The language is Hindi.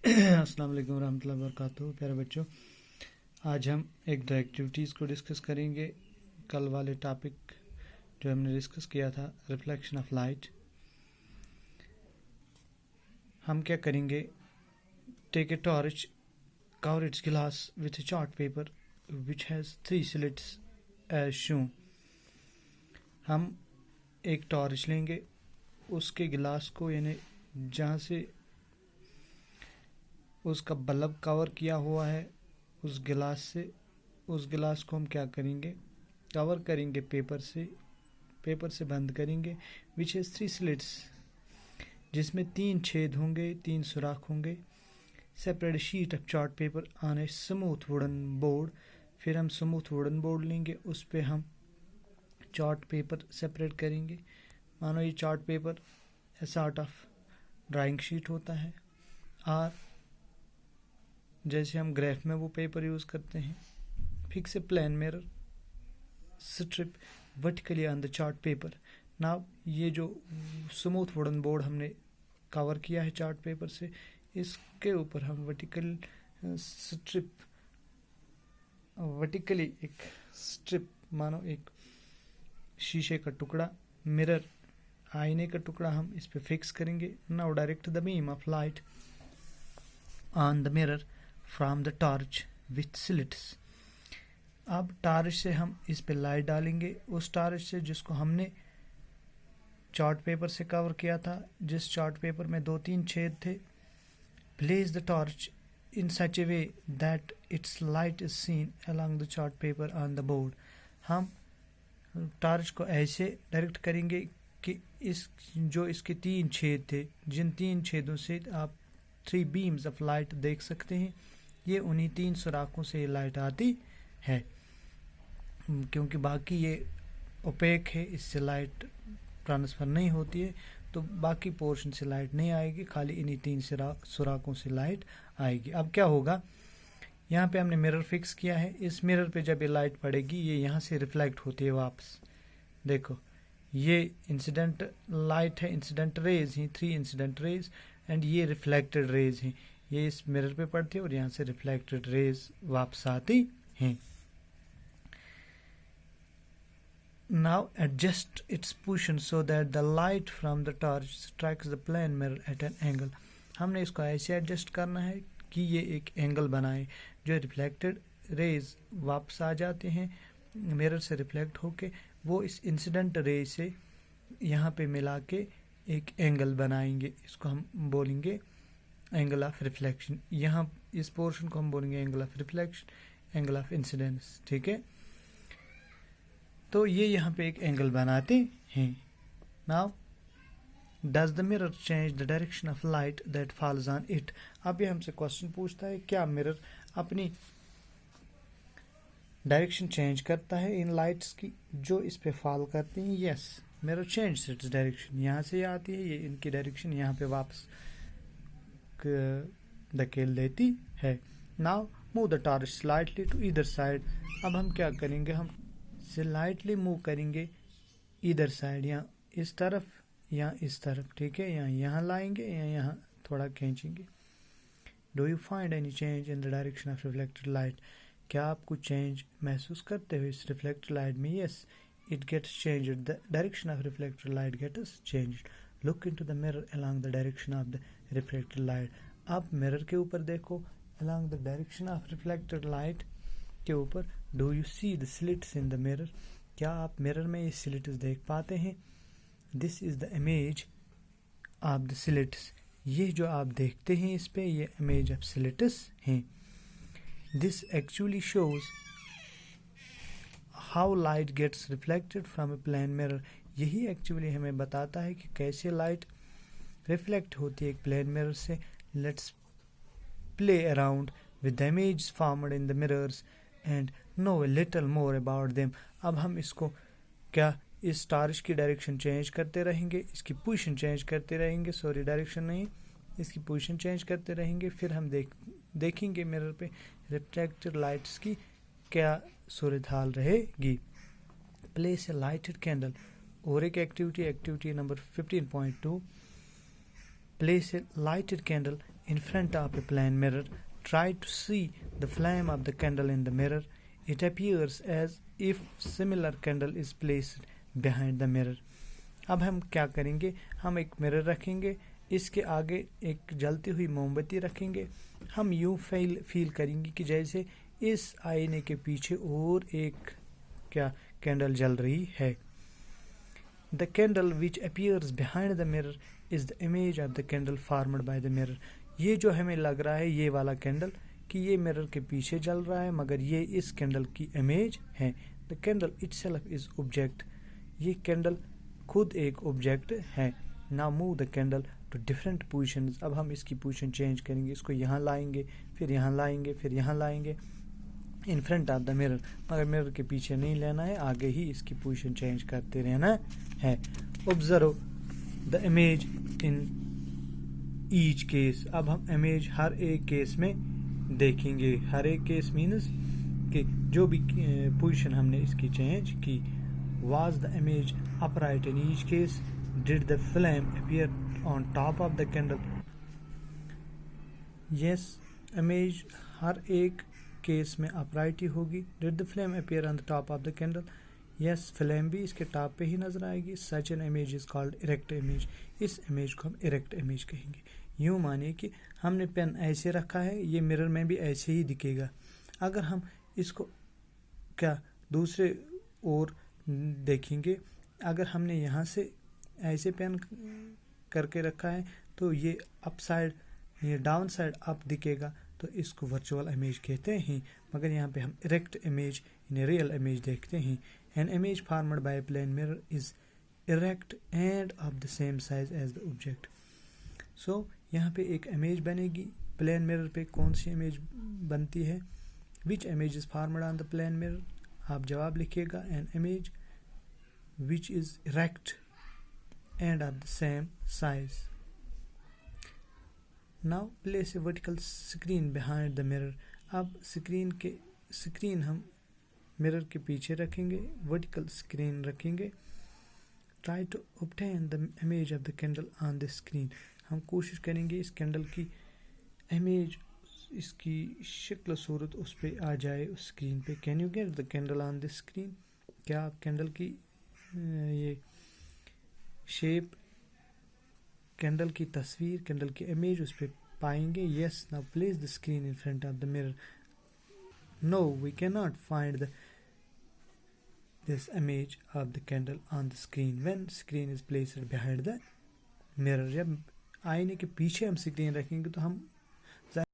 अस्सलाम वालेकुम रहमतुल्लाहि व बरकातुहू। प्यारे बच्चों, आज हम एक दो एक्टिविटीज़ को डिस्कस करेंगे। कल वाले टॉपिक जो हमने डिस्कस किया था, रिफ्लेक्शन ऑफ लाइट, हम क्या करेंगे? Take a torch, cover its glass with a chart paper which has 3 slits as shown. हम एक टॉर्च लेंगे, उसके गिलास को यानी जहाँ से उसका बल्ब कवर किया हुआ है उस गिलास से, उस गिलास को हम क्या करेंगे? कवर करेंगे पेपर से बंद करेंगे। विच इज़ 3 स्लिट्स, जिसमें 3 छेद होंगे, 3 सुराख होंगे। Separate sheet of chart paper on a smooth wooden board. फिर हम स्मूथ वुडन बोर्ड लेंगे, उस पर हम चार्ट पेपर सेपरेट करेंगे। मानो ये chart paper a sort of drawing sheet होता है, और जैसे हम ग्राफ में वो पेपर यूज़ करते हैं। Fix a plane mirror strip vertically on the chart paper. Now ये जो स्मूथ वुडन बोर्ड हमने कवर किया है चार्ट पेपर से, इसके ऊपर हम वर्टिकली एक स्ट्रिप मानो एक शीशे का टुकड़ा, मिरर आईने का टुकड़ा हम इस पे फिक्स करेंगे। Now direct the beam of light on the mirror from the torch with slits. अब टॉर्च से हम इस पे लाइट डालेंगे, उस टॉर्च से जिसको हमने चार्ट पेपर से कवर किया था, जिस चार्ट पेपर में 2-3 छेद थे। Place the torch in such A way that its light is seen along the chart paper on the board. हम टॉर्च को ऐसे डायरेक्ट करेंगे कि इसके 3 छेद थे, जिन 3 छेदों से आप 3 बीम्स ऑफ लाइट देख सकते हैं, ये उन्हीं 3 सुराखों से ये लाइट आती है। क्योंकि बाकी ये ओपेक है, इससे लाइट ट्रांसफ़र नहीं होती है, तो बाकी पोर्शन से लाइट नहीं आएगी, खाली इन्हीं 3 सुराखों से लाइट आएगी। अब क्या होगा? यहाँ पे हमने मिरर फिक्स किया है, इस मिरर पे जब ये लाइट पड़ेगी, ये यहाँ से रिफ्लेक्ट होती है वापस। देखो, ये इंसिडेंट लाइट है, इंसिडेंट रेज हैं, 3 इंसिडेंट रेज, एंड ये रिफ्लेक्टेड रेज हैं। ये इस मिरर पे पड़ती है और यहाँ से रिफ्लेक्टेड रेज वापस आती हैं। Now adjust its position so that the light from the torch strikes the plane mirror at an angle. हमने इसको ऐसे एडजस्ट करना है कि ये एक एंगल बनाए, जो रिफ्लेक्टेड रेज वापस आ जाते हैं मिरर से रिफ्लेक्ट होके, वो इस इंसिडेंट रे से यहाँ पे मिला के एक एंगल बनाएंगे। इसको हम बोलेंगे एंगल ऑफ रिफ्लेक्शन। यहाँ इस पोर्शन को हम बोलेंगे angle of reflection, angle of incidence. ठीक है, तो ये यहाँ पे एक एंगल बनाते हैं। Now does the mirror change the direction of light that falls on it. अब ये हमसे क्वेश्चन पूछता है, क्या मिरर अपनी डायरेक्शन चेंज करता है इन लाइट्स की जो इस पे फॉल करती हैं? Yes, mirror change its direction. यहाँ से आती है, ये इनकी डायरेक्शन यहाँ पे वापस धकेल देती है। Now move the torch slightly to either side. अब हम क्या करेंगे? हम स्लाइटली मूव करेंगे ईदर साइड, या इस तरफ या इस तरफ। ठीक है, या यहाँ लाएंगे या यहाँ थोड़ा खींचेंगे। Do you find any change in the direction of reflected light? क्या आप कुछ चेंज महसूस करते हो इस रिफ्लेक्टेड लाइट में? Yes, it gets changed, the direction of reflected light gets changed. Look into the mirror along the direction of the reflected light. आप मिरर के ऊपर देखो, along the direction of reflected light के ऊपर। Do you see the slits in the mirror? क्या आप मिरर में ये स्लिट्स देख पाते हैं? This is the image of the slits. ये जो आप देखते हैं इस पे, ये इमेज ऑफ स्लिट्स हैं। This actually shows how light gets reflected from a plane mirror. यही एक्चुअली हमें बताता है कि कैसे लाइट रिफ्लेक्ट होती है एक प्लेन मिरर से। Let's play around with the images formed in the mirrors and know a little more about them. अब हम इसको क्या इस टॉर्च की डायरेक्शन चेंज करते रहेंगे, इसकी पोजीशन चेंज करते रहेंगे, सॉरी डायरेक्शन नहीं, इसकी पोजीशन चेंज करते रहेंगे। फिर हम देखेंगे मिरर पे रिफ्लेक्टेड लाइट्स की क्या सूरत हाल रहेगी। Place a lighted candle. और एक activity number 15.2, place a lighted candle in front of a plane mirror. Try to see the flame of the candle in the mirror. It appears as if similar candle is placed behind the mirror. अब हम क्या करेंगे, हम एक मिरर रखेंगे, इसके आगे एक जलती हुई मोमबत्ती रखेंगे. हम यूं फील करेंगे कि जैसे इस आईने के पीछे और एक क्या कैंडल जल रही है. The candle which appears behind the mirror is the image of the candle formed by the mirror. ये जो हमें लग रहा है ये वाला कैंडल कि ये मिरर के पीछे जल रहा है, मगर ये इस कैंडल की इमेज है. The candle itself is object. ये कैंडल खुद एक ऑब्जेक्ट है. Now move the candle to different positions. अब हम इसकी पोजीशन चेंज करेंगे, इसको यहाँ लाएंगे, फिर यहाँ लाएंगे, फिर यहाँ लाएंगे. इन फ्रंट ऑफ द मिरर, मगर मिरर के पीछे नहीं लेना है, आगे ही इसकी पोजीशन चेंज करते रहना है. Observe the image in each case. अब हम इमेज हर एक केस में देखेंगे. हर एक केस मीन्स कि जो भी पोजीशन हमने इसकी चेंज की. Was the image upright in each case? Did the flame appear on top of the candle? Yes, image हर एक केस में upright ही होगी. Did the flame appear on the top of the candle? Yes, flame भी इसके टॉप पे ही नजर आएगी. Such an image is called erect image. इस इमेज को हम erect image कहेंगे. यूँ मानिए कि हमने पेन ऐसे रखा है, ये मिरर में भी ऐसे ही दिखेगा. अगर हम इसको क्या दूसरे ओर देखेंगे, अगर हमने यहाँ से ऐसे पेन करके रखा है तो ये अप साइड, ये डाउन साइड अप दिखेगा, तो इसको वर्चुअल इमेज कहते हैं. मगर यहाँ पे हम erect image in real image देखते हैं. An image formed by plane mirror is erect and of the same size as the object. So यहाँ पे एक इमेज बनेगी. प्लेन मिरर पे कौन सी इमेज बनती है? Which image is formed on the plane mirror? आप जवाब लिखिएगा. An image which is erect and of the same size. Now place a vertical screen behind the mirror. अब स्क्रीन हम मिरर के पीछे रखेंगे, वर्टिकल स्क्रीन रखेंगे. Try to obtain the image of the candle on the screen. हम कोशिश करेंगे इस कैंडल की इमेज, इसकी शक्ल सूरत उस पे आ जाए उस स्क्रीन पे. Can you get the candle on the screen? क्या आप कैंडल की ये शेप, कैंडल की तस्वीर, कैंडल की इमेज उस पर पाएंगे? Yes. Now place the screen in front of the mirror. No, we can not find this image of the candle on the screen when screen is placed behind the mirror. जब आईने के पीछे हम स्क्रीन रखेंगे तो हम